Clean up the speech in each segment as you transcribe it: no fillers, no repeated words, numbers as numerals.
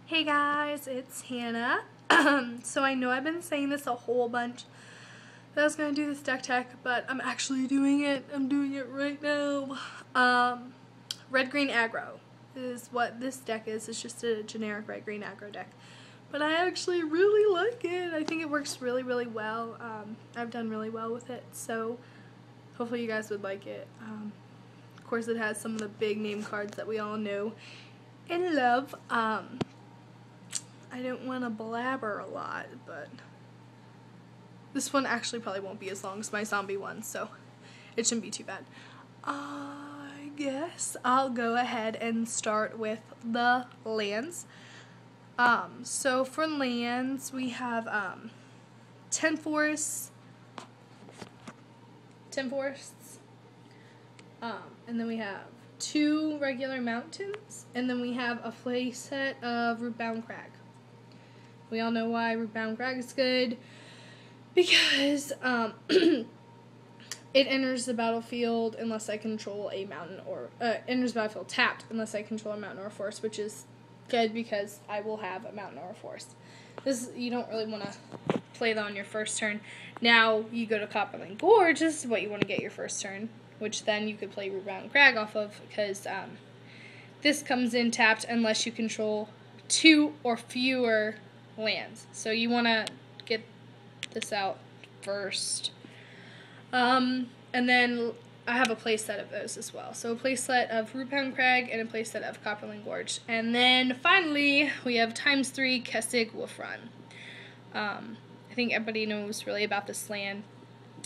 Hey guys, it's Hannah. So I know I've been saying this a whole bunch that I was going to do this deck tech, but I'm actually doing it. I'm doing it right now. Red-green aggro is what this deck is. It's just a generic red-green aggro deck. But I actually really like it. I think it works really, really well. I've done really well with it, so hopefully you guys would like it. Of course, it has some of the big name cards that we all know and love. I don't want to blabber a lot, but this one actually probably won't be as long as my zombie one, so it shouldn't be too bad. I guess I'll go ahead and start with the lands. So for lands, we have 10 forests, and then we have 2 regular mountains, and then we have a playset of Rootbound Crag. We all know why Rootbound Crag is good, because it enters the battlefield unless I control a mountain, or enters the battlefield tapped unless I control a mountain or a forest, which is good because I will have a mountain or a forest. You don't really want to play that on your first turn. Now you go to Copperling Gorge. This is what you want to get your first turn, which then you could play Rootbound Crag off of, because this comes in tapped unless you control 2 or fewer lands. So you want to get this out first. And then I have a playset of those as well. So a playset of Rootbound Crag and a playset of Copperling Gorge. And then finally we have ×3 Kessig Wolf Run. I think everybody knows really about this land.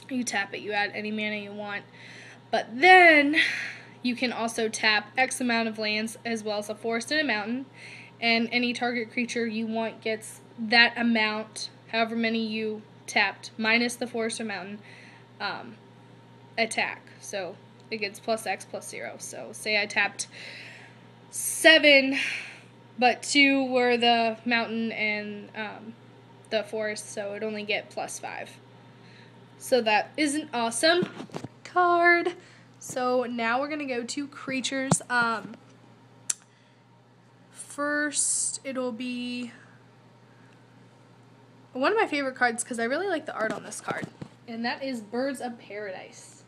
You tap it, you add any mana you want. But then you can also tap X amount of lands as well as a forest and a mountain. And any target creature you want gets that amount, however many you tapped, minus the forest or mountain, attack. So it gets +X+0. So say I tapped 7, but 2 were the mountain and the forest, so it only get +5. So that is an awesome card. So now we're gonna go to creatures. First, it'll be one of my favorite cards because I really like the art on this card, and that is Birds of Paradise.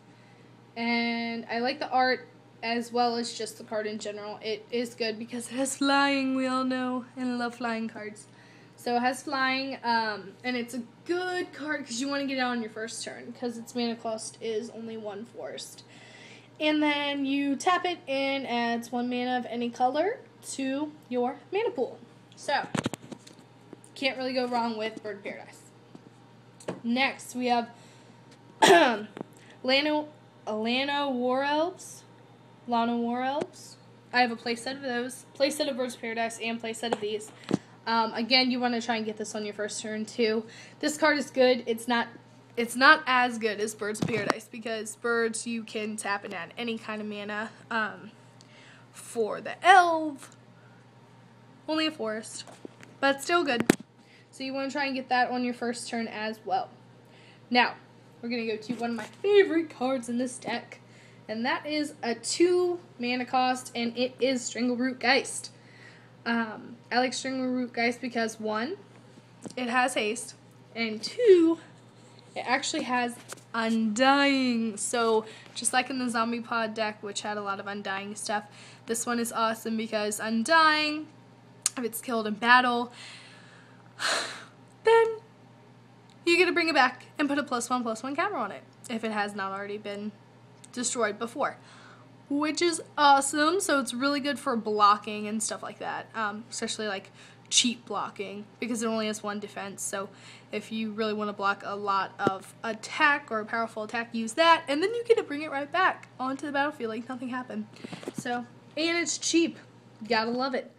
And I like the art as well as just the card in general. It is good because it has flying, we all know, and I love flying cards. So it has flying, and it's a good card because you want to get it on your first turn because its mana cost is only 1 forest. And then you tap it and adds 1 mana of any color to your mana pool. So, can't really go wrong with Bird of Paradise. Next, we have Lana War Elves. I have a playset of those, playset of Birds of Paradise, and playset of these. Again, you want to try and get this on your first turn too. This card is good. It's not as good as Birds of Paradise because birds you can tap and add any kind of mana. For the elf, only a forest, but still good. So you want to try and get that on your first turn as well. Now, we're going to go to one of my favorite cards in this deck, and that is a 2 mana cost, and it is Strangleroot Geist. I like Strangleroot Geist because 1, it has haste, and 2, it actually has Undying. So just like in the Zombie Pod deck, which had a lot of Undying stuff, this one is awesome because Undying, if it's killed in battle, then you get to bring it back and put a +1/+1 counter on it if it has not already been destroyed before, which is awesome. So it's really good for blocking and stuff like that, especially like cheap blocking because it only has 1 defense. So if you really want to block a lot of attack or a powerful attack, use that, and then you get to bring it right back onto the battlefield like nothing happened. So, and it's cheap. Gotta love it.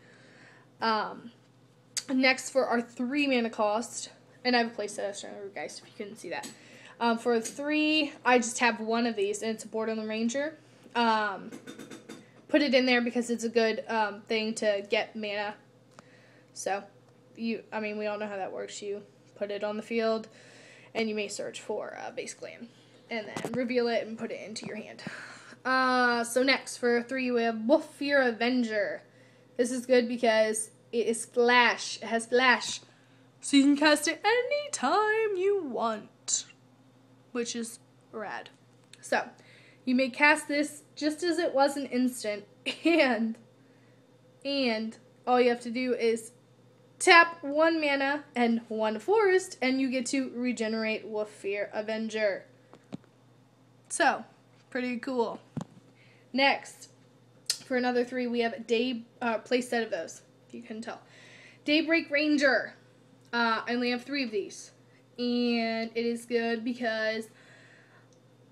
Next, for our 3 mana cost, and I have a playset of Strangleroot Geist if you couldn't see that. For 3, I just have 1 of these, and it's a Borderland Ranger. Put it in there because it's a good thing to get mana. So, we all know how that works. You put it on the field, and you may search for a basic land, and then reveal it and put it into your hand. So next, for 3, we have Wolf Fear Avenger. This is good because it is flash. It has flash. So you can cast it anytime you want, which is rad. So you may cast this just as it was an instant, and all you have to do is tap 1 mana and 1 forest, and you get to regenerate Wolf-Fear Avenger. So, pretty cool. Next, for another 3, we have a play set of those, if you can tell. Daybreak Ranger. I only have 3 of these, and it is good because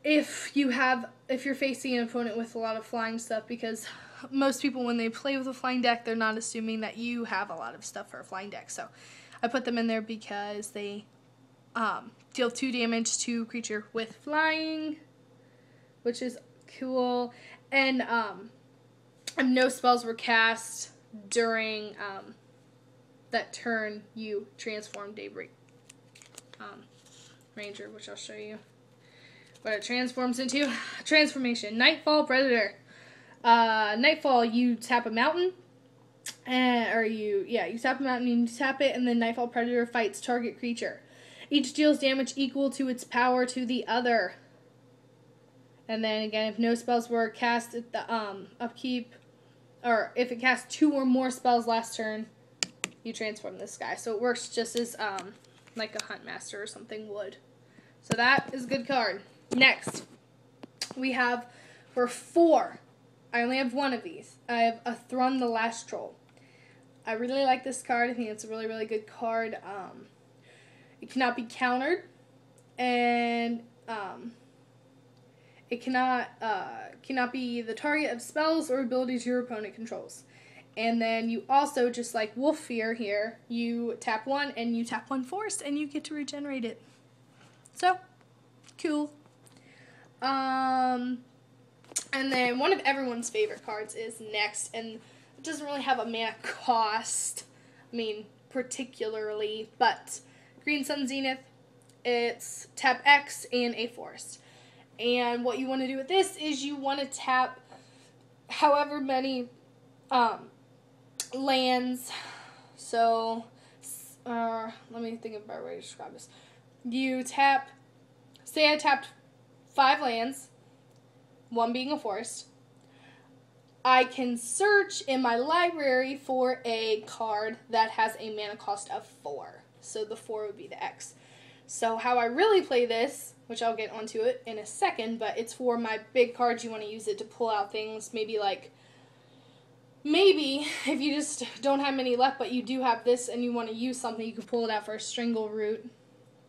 if you're facing an opponent with a lot of flying stuff, because most people, when they play with a flying deck, they're not assuming that you have a lot of stuff for a flying deck. So I put them in there because they deal 2 damage to creature with flying, which is cool. And no spells were cast during that turn you transform Daybreak Ranger, which I'll show you what it transforms into. Transformation. Nightfall Predator. Nightfall, you tap a mountain, you tap a mountain, and you tap it, and then Nightfall Predator fights target creature. Each deals damage equal to its power to the other. And then again, if no spells were cast at the upkeep, or if it casts 2 or more spells last turn, you transform this guy. So it works just as like a Huntmaster or something would. So that is a good card. Next, we have for 4. I only have 1 of these. I have a Thrun the Last Troll. I really like this card. I think it's a really, really good card. It cannot be countered, and it cannot be the target of spells or abilities your opponent controls. And then you also, just like Wolf-Fear here, you tap 1 and you tap 1 forest, and you get to regenerate it. So, cool. And then one of everyone's favorite cards is next, and it doesn't really have a mana cost, particularly, but Green Sun Zenith, it's tap X and a forest. And what you want to do with this is you want to tap however many lands. So, let me think of a better way to describe this. You tap, say I tapped 5 lands, 1 being a forest. I can search in my library for a card that has a mana cost of 4. So the 4 would be the X. So how I really play this, which I'll get onto it in a second, but it's for my big cards. You want to use it to pull out things, maybe if you just don't have many left, but you do have this and you want to use something, you can pull it out for a Strangle Root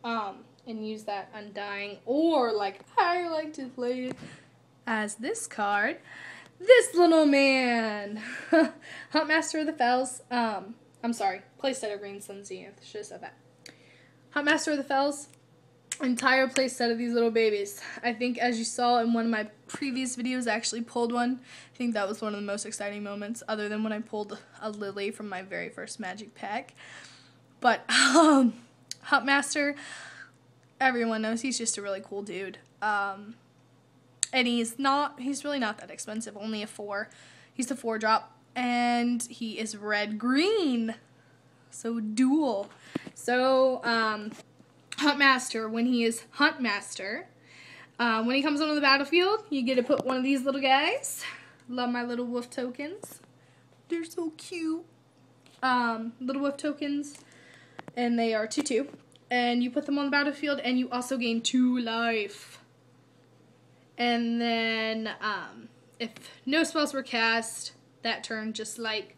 and use that Undying. Or like I like to play it as this card, this little man, Huntmaster of the Fells. I'm sorry, playset of Green Sun Zenith. Should have said that. Huntmaster of the Fells. Entire playset of these little babies. I think, as you saw in one of my previous videos, I actually pulled one. I think that was one of the most exciting moments, other than when I pulled a Lily from my very first Magic pack. But Huntmaster, everyone knows he's just a really cool dude. And he's really not that expensive, only a 4. He's a 4-drop, and he is red-green, so dual. So, Huntmaster, when he is Huntmaster, when he comes onto the battlefield, you get to put one of these little guys. Love my little wolf tokens. They're so cute. Little wolf tokens, and they are 2/2. And you put them on the battlefield, and you also gain 2 life. And then, if no spells were cast that turn, just like,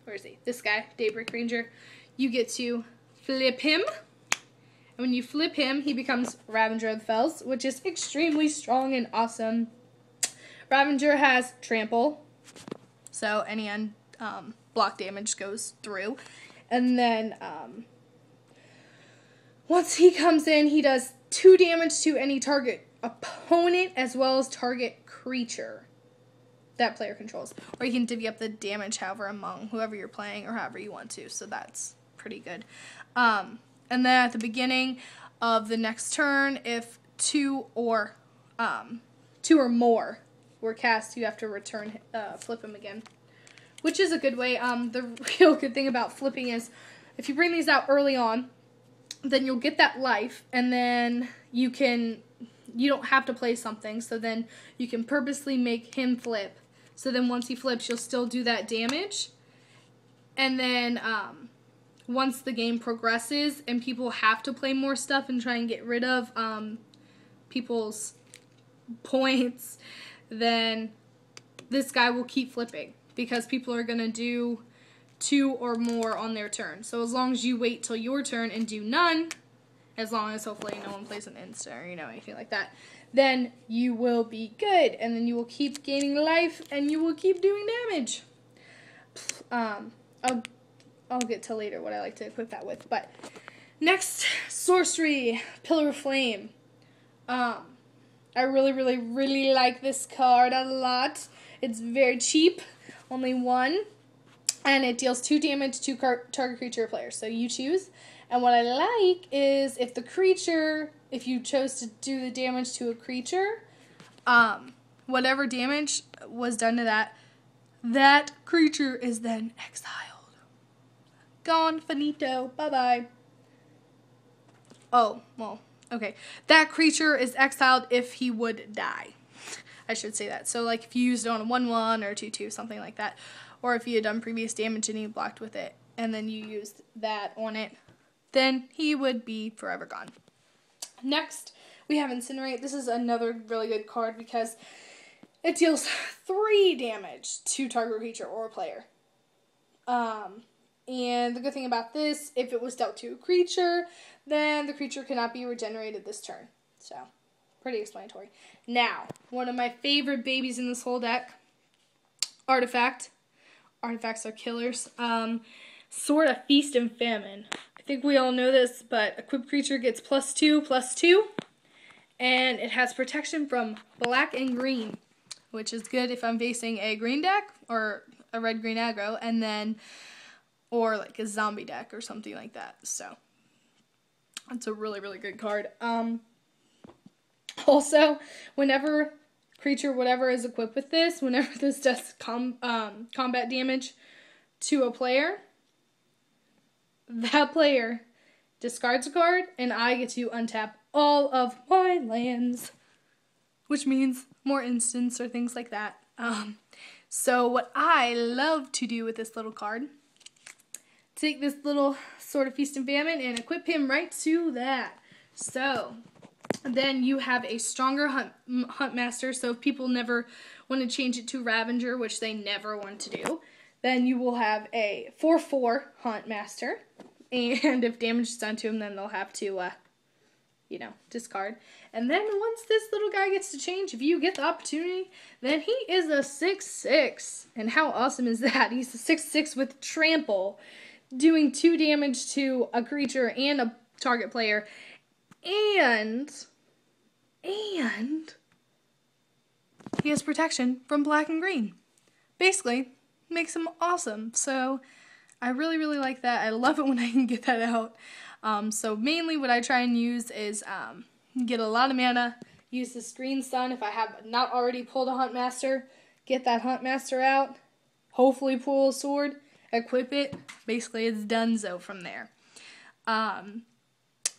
where is he? This guy, Daybreak Ranger, you get to flip him. And when you flip him, he becomes Ravager of the Fells, which is extremely strong and awesome. Ravager has trample, so any block damage goes through. And then, once he comes in, he does 2 damage to any target opponent as well as target creature that player controls. Or you can divvy up the damage however among whoever you're playing or however you want to. So that's pretty good. And then at the beginning of the next turn, if 2 or more were cast, you have to flip him again. which is a good way. The real good thing about flipping is if you bring these out early on, then you'll get that life, and then you don't have to play something, so then you can purposely make him flip. So then once he flips, you'll still do that damage. And then once the game progresses and people have to play more stuff and try and get rid of people's points, then this guy will keep flipping because people are going to do 2 or more on their turn. So as long as you wait till your turn and do none, as long as hopefully no one plays an insta or, you know, anything like that, then you will be good. And then you will keep gaining life and you will keep doing damage. I'll get to later what I like to equip that with. But next, sorcery, Pillar of Flame. I really, really, really like this card a lot. It's very cheap, only 1, and it deals 2 damage to target creature or player. So you choose. And what I like is if you chose to do the damage to a creature, whatever damage was done to that creature is then exiled. Gone, finito, bye-bye. Oh, well, okay. That creature is exiled if he would die. I should say that. So, like, if you used it on a 1/1 or a 2/2, something like that, or if you had done previous damage and you blocked with it, and then you used that on it, then he would be forever gone. Next, we have Incinerate. This is another really good card because it deals 3 damage to target creature or player. And the good thing about this, if it was dealt to a creature, then the creature cannot be regenerated this turn. So, pretty explanatory. Now, one of my favorite babies in this whole deck, Artifact. Artifacts are killers. Sword of Feast and Famine. I think we all know this, but equipped creature gets +2/+2. And it has protection from black and green, which is good if I'm facing a green deck or a red-green aggro, and then or like a zombie deck or something like that. So it's a really, really good card. Also, whenever creature whatever is equipped with this, whenever this does combat damage to a player, that player discards a card, and I get to untap all of my lands, which means more instants or things like that. So what I love to do with this little card, take this little Sword of Feast and Famine and equip him right to that. So then you have a stronger Hunt Master. So if people never want to change it to Ravager, which they never want to do, then you will have a 4/4 Hunt Master. And if damage is done to him, then they'll have to, discard. And then once this little guy gets to change, if you get the opportunity, then he is a 6/6. And how awesome is that? He's a 6/6 with Trample, doing 2 damage to a creature and a target player. And he has protection from black and green. Basically, makes him awesome. So I really, really like that. I love it when I can get that out. So mainly what I try and use is get a lot of mana, use the Green Sun if I have not already pulled a Hunt Master, get that Hunt Master out, hopefully pull a sword, equip it. Basically, it's donezo from there.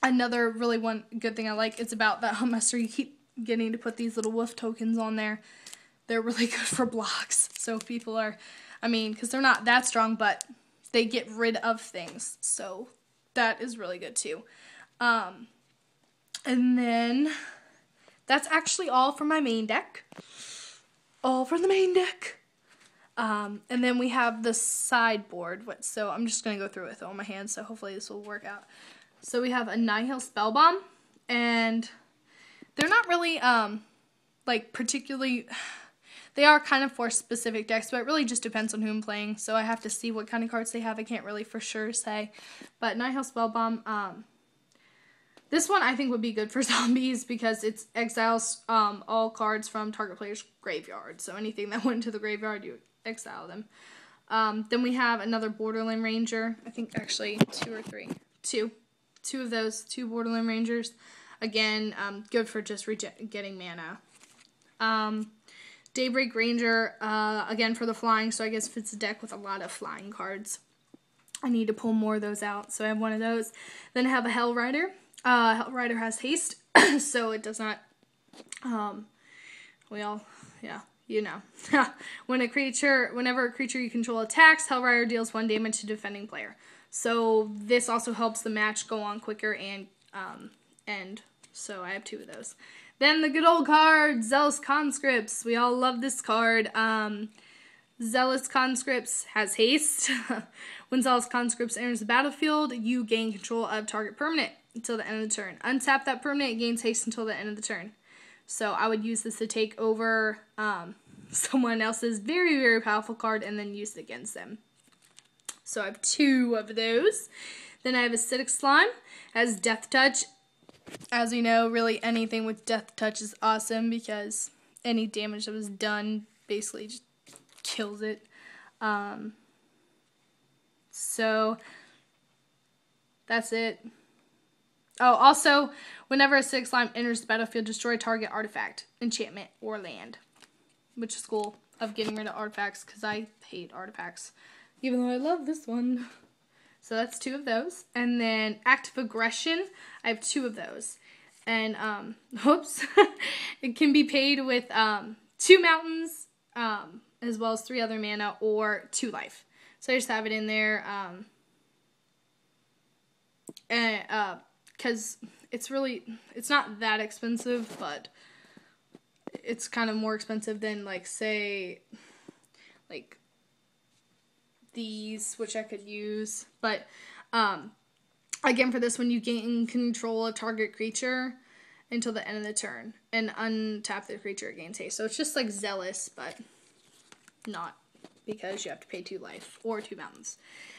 Another really good thing I like is about that Hunt Master, you keep getting to put these little wolf tokens on there. They're really good for blocks. So people are, because they're not that strong, but they get rid of things. So that is really good too. And then that's actually all for my main deck. All for the main deck. And then we have the sideboard. So I'm just going to go through it with all my hands, so hopefully this will work out. So we have a Nihil Spellbomb, and they're not really, particularly, they are kind of for specific decks, but it really just depends on who I'm playing, so I have to see what kind of cards they have. I can't really for sure say, but Nihil Spellbomb, this one I think would be good for zombies because it exiles all cards from target player's graveyard, so anything that went into the graveyard, you exile them. Then we have another Borderland Ranger, I think actually 2 or 3. Two of those, 2 Borderland Rangers. Again, good for just getting mana. Daybreak Ranger, again for the flying, so I guess if it's a deck with a lot of flying cards, I need to pull more of those out, so I have one of those. Then I have a Hell Rider. Hell Rider has haste, so it does not, you know. Whenever a creature you control attacks, Hell Rider deals 1 damage to defending player. So this also helps the match go on quicker and end. So I have 2 of those. Then the good old card, Zealous Conscripts. We all love this card. Zealous Conscripts has haste. When Zealous Conscripts enters the battlefield, you gain control of target permanent until the end of the turn. Untap that permanent, it gains haste until the end of the turn. So I would use this to take over someone else's very, very powerful card and then use it against them. So I have 2 of those. Then I have Acidic Slime. Has Death Touch. As we know, really anything with Death Touch is awesome because any damage that was done basically just kills it. So that's it. Oh, also, whenever Acidic Slime enters the battlefield, destroy target artifact, enchantment, or land. Which is cool of getting rid of artifacts because I hate artifacts. Even though I love this one. So that's 2 of those. And then Active Aggression, I have 2 of those. And, it can be paid with 2 mountains, as well as 3 other mana, or 2 life. So I just have it in there, because it's not that expensive, but it's kind of more expensive than, like, say, like, these, which I could use, but, again, for this one, you gain control of target creature until the end of the turn, and untap the creature, it gains haste, so it's just like Zealous, but not, because you have to pay 2 life, or 2 mountains.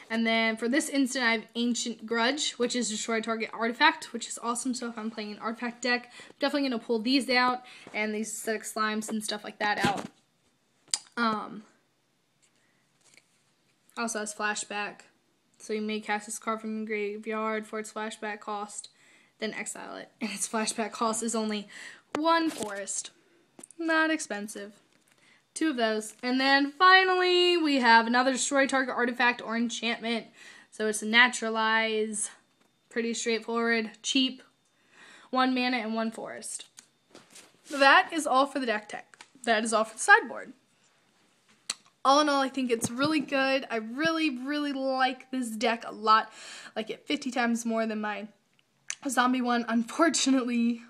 And then, for this instant, I have Ancient Grudge, which is destroy target artifact, which is awesome, so if I'm playing an artifact deck, I'm definitely going to pull these out, and these Acidic Slimes and stuff like that out. Also has Flashback, so you may cast this card from your graveyard for its flashback cost, then exile it, and its flashback cost is only 1 forest. Not expensive. 2 of those. And then finally, we have another destroy target artifact or enchantment. So it's a naturalize. Pretty straightforward. Cheap. 1 mana and 1 forest. That is all for the deck tech. That is all for the sideboard. All in all, I think it's really good. I really, really like this deck a lot. I like it 50 times more than my zombie one. Unfortunately,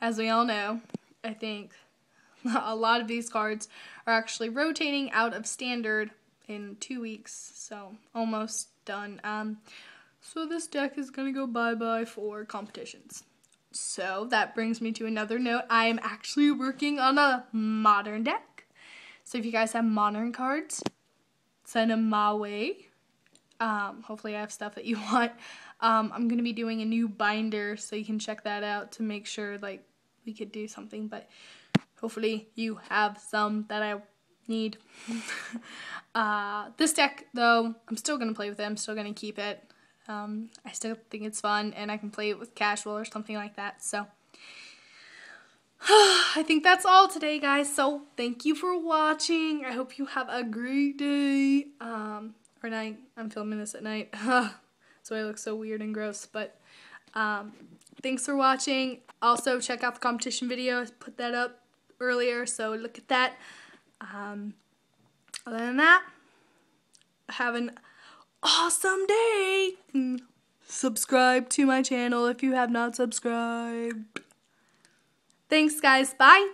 as we all know, I think a lot of these cards are actually rotating out of standard in 2 weeks, so almost done. So this deck is going to go bye-bye for competitions. So that brings me to another note. I am actually working on a modern deck. So if you guys have modern cards, send them my way. Hopefully I have stuff that you want. I'm going to be doing a new binder, so you can check that out to make sure, like, we could do something, but hopefully you have some that I need. This deck, though, I'm still going to play with it. I'm still going to keep it. I still think it's fun, and I can play it with casual or something like that, so I think that's all today, guys, so thank you for watching. I hope you have a great day, or night. I'm filming this at night, so I look so weird and gross, but thanks for watching. Also, check out the competition video. I put that up earlier, so look at that. Other than that, have an awesome day. Subscribe to my channel if you have not subscribed. Thanks, guys. Bye.